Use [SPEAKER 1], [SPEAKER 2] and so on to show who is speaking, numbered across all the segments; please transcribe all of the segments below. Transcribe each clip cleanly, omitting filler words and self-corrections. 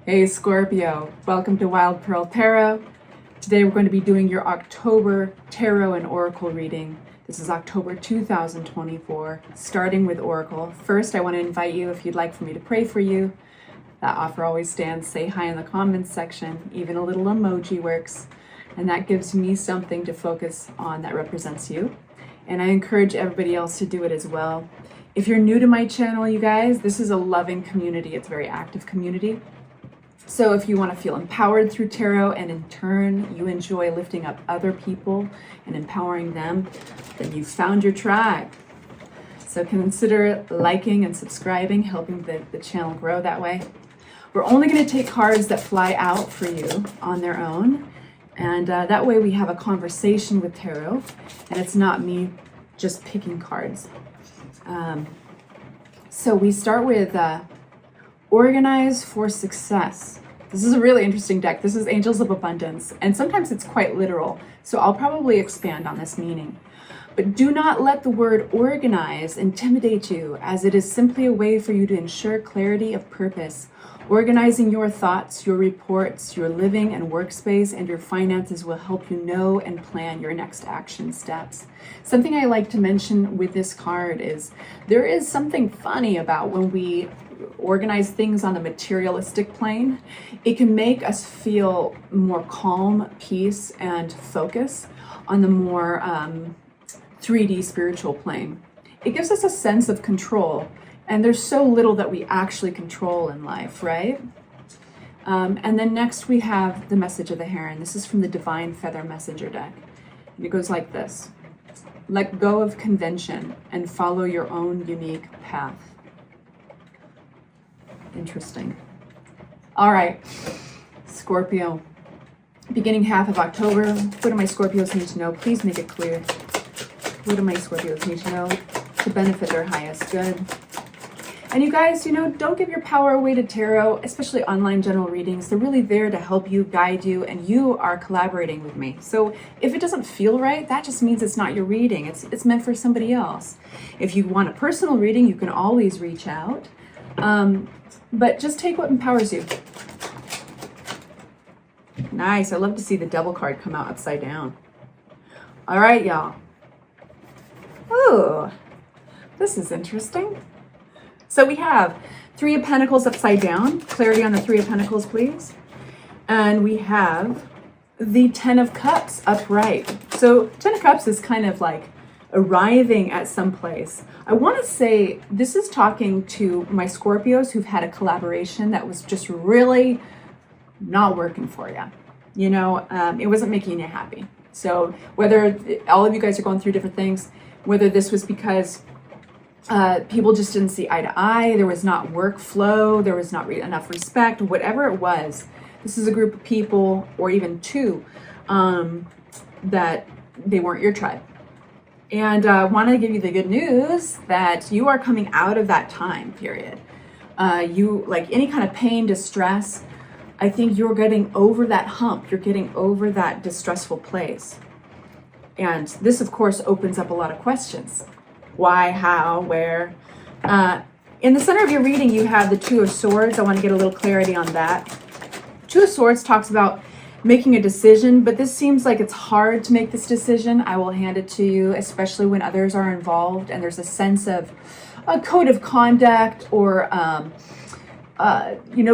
[SPEAKER 1] Hey Scorpio, welcome to Wild Pearl Tarot. Today we're going to be doing your October Tarot and Oracle reading. This is October 2024, starting with Oracle. First, I want to invite you, if you'd like for me to pray for you, that offer always stands. Say hi in the comments section. Even a little emoji works, and that gives me something to focus on that represents you. And I encourage everybody else to do it as well. If you're new to my channel, you guys, this is a loving community. It's a very active community. So if you want to feel empowered through tarot and in turn you enjoy lifting up other people and empowering them, then you've found your tribe. So consider liking and subscribing, helping the channel grow that way. We're only going to take cards that fly out for you on their own. And that way we have a conversation with tarot and it's not me just picking cards. So we start with Organize for Success. This is a really interesting deck. This is Angels of Abundance, and sometimes it's quite literal, so I'll probably expand on this meaning. But do not let the word organize intimidate you, as it is simply a way for you to ensure clarity of purpose. Organizing your thoughts, your reports, your living and workspace, and your finances will help you know and plan your next action steps. Something I like to mention with this card is there is something funny about when we organize things on the materialistic plane. It can make us feel more calm, peace, and focus on the more 3D spiritual plane. It gives us a sense of control, and there's so little that we actually control in life, right? And then next we have the Message of the Heron. This is from the Divine Feather Messenger deck. And it goes like this: let go of convention and follow your own unique path. Interesting. All right, Scorpio, beginning half of October. What do my Scorpios need to know? Please make it clear. What do my Scorpios need to know to benefit their highest good? And you guys, don't give your power away to tarot, especially online general readings. They're really there to help you, guide you, and you are collaborating with me. So if it doesn't feel right, that just means it's not your reading. It's meant for somebody else. If you want a personal reading, you can always reach out. But just take what empowers you. Nice. I love to see the Devil card come out upside down. All right, y'all. Ooh, this is interesting. So we have Three of Pentacles upside down. Clarity on the Three of Pentacles, please. And we have the Ten of Cups upright. So Ten of Cups is kind of like arriving at some place. I want to say this is talking to my Scorpios who've had a collaboration that was just really not working for you. It wasn't making you happy. So whether all of you guys are going through different things, whether this was because people just didn't see eye to eye, there was not workflow, there was not enough respect, whatever it was, this is a group of people, or even two, that they weren't your tribe. And I want to give you the good news that you are coming out of that time period. You, like any kind of pain, distress, I think you're getting over that hump. You're getting over that distressful place. And this, of course, opens up a lot of questions. Why, how, where? In the center of your reading, you have the Two of Swords. I want to get a little clarity on that. Two of Swords talks about making a decision, but this seems like it's hard to make this decision. I will hand it to you, especially when others are involved and there's a sense of a code of conduct or,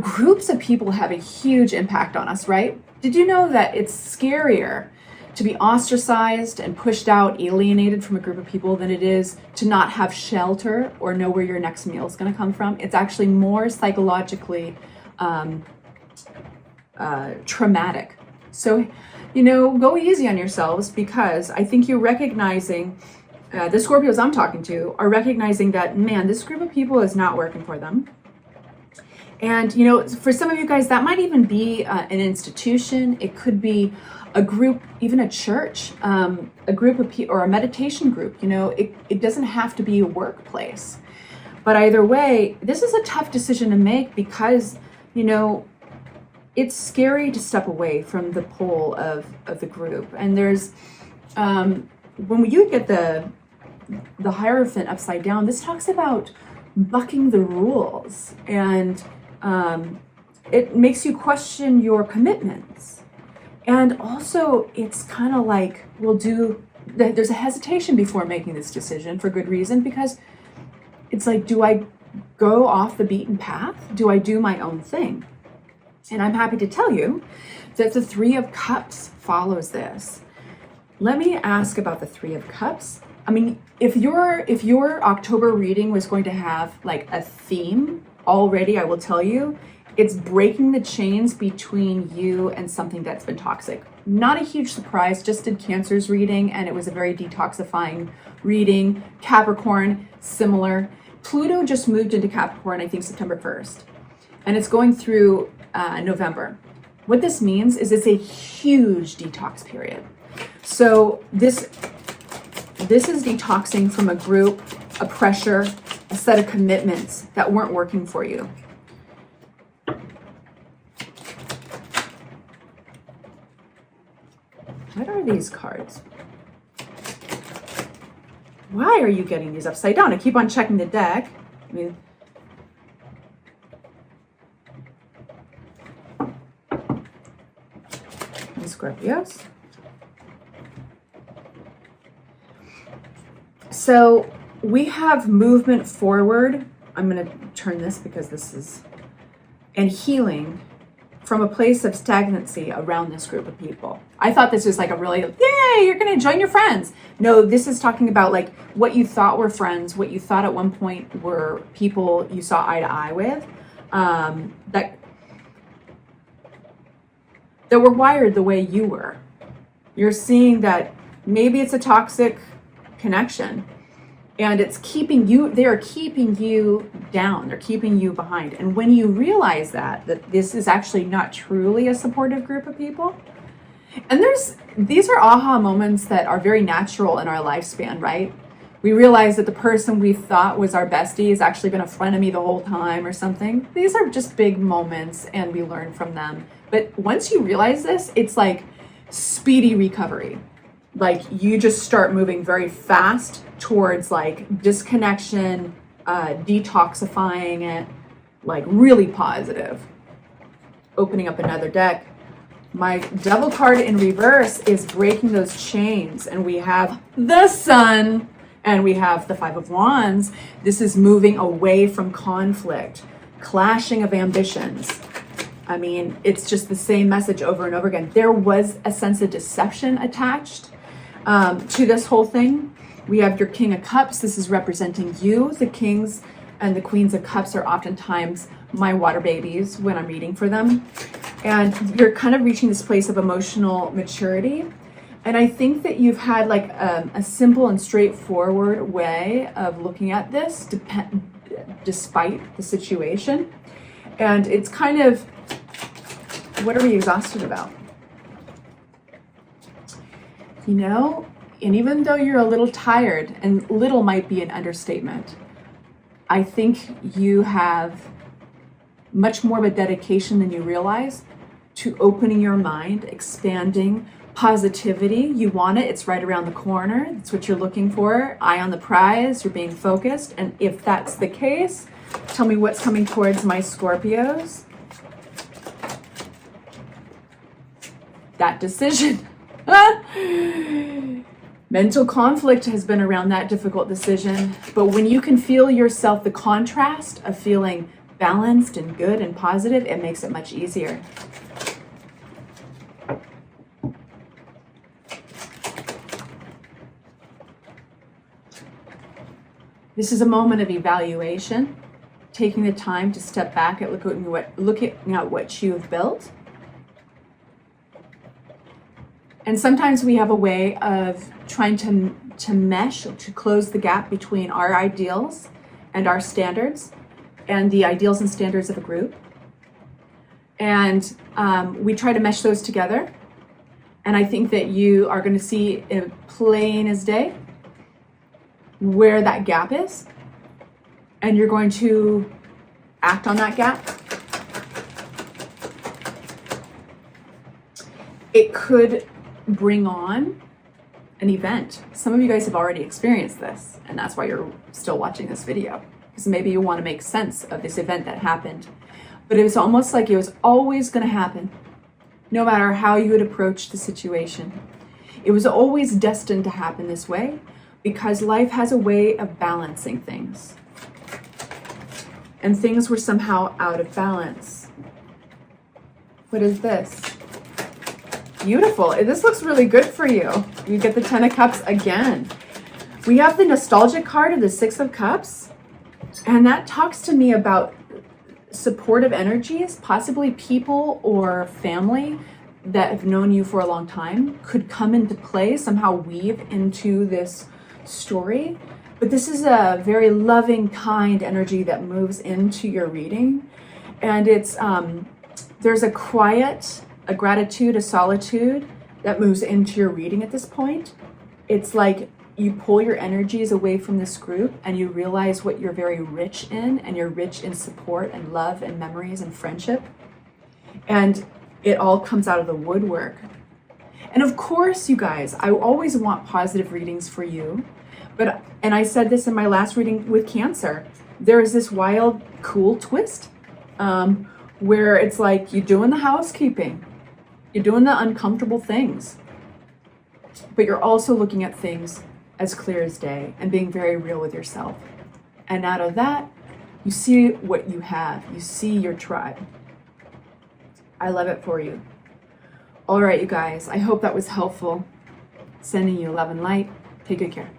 [SPEAKER 1] groups of people have a huge impact on us, right? Did you know that it's scarier to be ostracized and pushed out, alienated from a group of people than it is to not have shelter or know where your next meal is going to come from? It's actually more psychologically traumatic. So, go easy on yourselves, because I think you're recognizing, the Scorpios I'm talking to are recognizing that, man, this group of people is not working for them. And, for some of you guys, that might even be an institution. It could be a group, even a church, a group of people, or a meditation group. It doesn't have to be a workplace. But either way, this is a tough decision to make because, it's scary to step away from the pull of the group. And there's, when you get the Hierophant upside down, this talks about bucking the rules and it makes you question your commitments. And also it's kind of like, there's a hesitation before making this decision for good reason, because it's like, do I go off the beaten path? Do I do my own thing? And I'm happy to tell you that the Three of Cups follows this. Let me ask about the Three of Cups. I mean, if your October reading was going to have like a theme already, I will tell you, it's breaking the chains between you and something that's been toxic. Not a huge surprise, just did Cancer's reading and it was a very detoxifying reading. Capricorn, similar. Pluto just moved into Capricorn, I think September 1st. And it's going through November. What this means is it's a huge detox period. So this is detoxing from a group, a pressure, a set of commitments that weren't working for you. What are these cards? Why are you getting these upside down? I keep on checking the deck. I mean, Scorpios. So we have movement forward. I'm going to turn this because this is, and healing from a place of stagnancy around this group of people. I thought this was like a really, yay, you're going to join your friends. No, this is talking about like what you thought were friends, what you thought at one point were people you saw eye to eye with, that were wired the way you were. You're seeing that maybe it's a toxic connection and it's keeping you, they're keeping you down, they're keeping you behind. And when you realize that this is actually not truly a supportive group of people, and these are aha moments that are very natural in our lifespan, right? We realize that the person we thought was our bestie is actually been a frenemy the whole time or something. These are just big moments and we learn from them. But once you realize this, it's like speedy recovery. Like you just start moving very fast towards like disconnection, detoxifying it, like really positive. Opening up another deck. My Devil card in reverse is breaking those chains, and we have the Sun and we have the Five of Wands. This is moving away from conflict, clashing of ambitions. I mean, it's just the same message over and over again. There was a sense of deception attached to this whole thing. We have your King of Cups. This is representing you. The Kings and the Queens of Cups are oftentimes my water babies when I'm reading for them. And you're kind of reaching this place of emotional maturity. And I think that you've had like a simple and straightforward way of looking at this despite the situation. And it's kind of, what are we exhausted about? You know, and even though you're a little tired, and little might be an understatement, I think you have much more of a dedication than you realize to opening your mind, expanding positivity. You want it, it's right around the corner. That's what you're looking for. Eye on the prize, you're being focused. And if that's the case, tell me what's coming towards my Scorpios. That decision. Mental conflict has been around that difficult decision. But when you can feel yourself, the contrast of feeling balanced and good and positive, it makes it much easier. This is a moment of evaluation, taking the time to step back and looking at what you've built. And sometimes we have a way of trying to mesh, to close the gap between our ideals and our standards and the ideals and standards of a group. And we try to mesh those together. And I think that you are going to see it plain as day where that gap is. And you're going to act on that gap. It could bring on an event. Some of you guys have already experienced this, and that's why you're still watching this video, because maybe you want to make sense of this event that happened. but it was almost like it was always going to happen, no matter how you would approach the situation. It was always destined to happen this way because life has a way of balancing things. And things were somehow out of balance. What is this? Beautiful. This looks really good for you. You get the 10 of Cups again. We have the nostalgic card of the 6 of Cups. And that talks to me about supportive energies, possibly people or family that have known you for a long time could come into play, somehow weave into this story. But this is a very loving, kind energy that moves into your reading. And it's there's a quiet, a gratitude, a solitude that moves into your reading at this point. It's like you pull your energies away from this group and you realize what you're very rich in, and you're rich in support and love and memories and friendship. And it all comes out of the woodwork. And of course, you guys, I always want positive readings for you. And I said this in my last reading with Cancer, there is this wild, cool twist where it's like you're doing the housekeeping, you're doing the uncomfortable things, but you're also looking at things as clear as day and being very real with yourself. And out of that, you see what you have. You see your tribe. I love it for you. All right, you guys, I hope that was helpful. Sending you love and light. Take good care.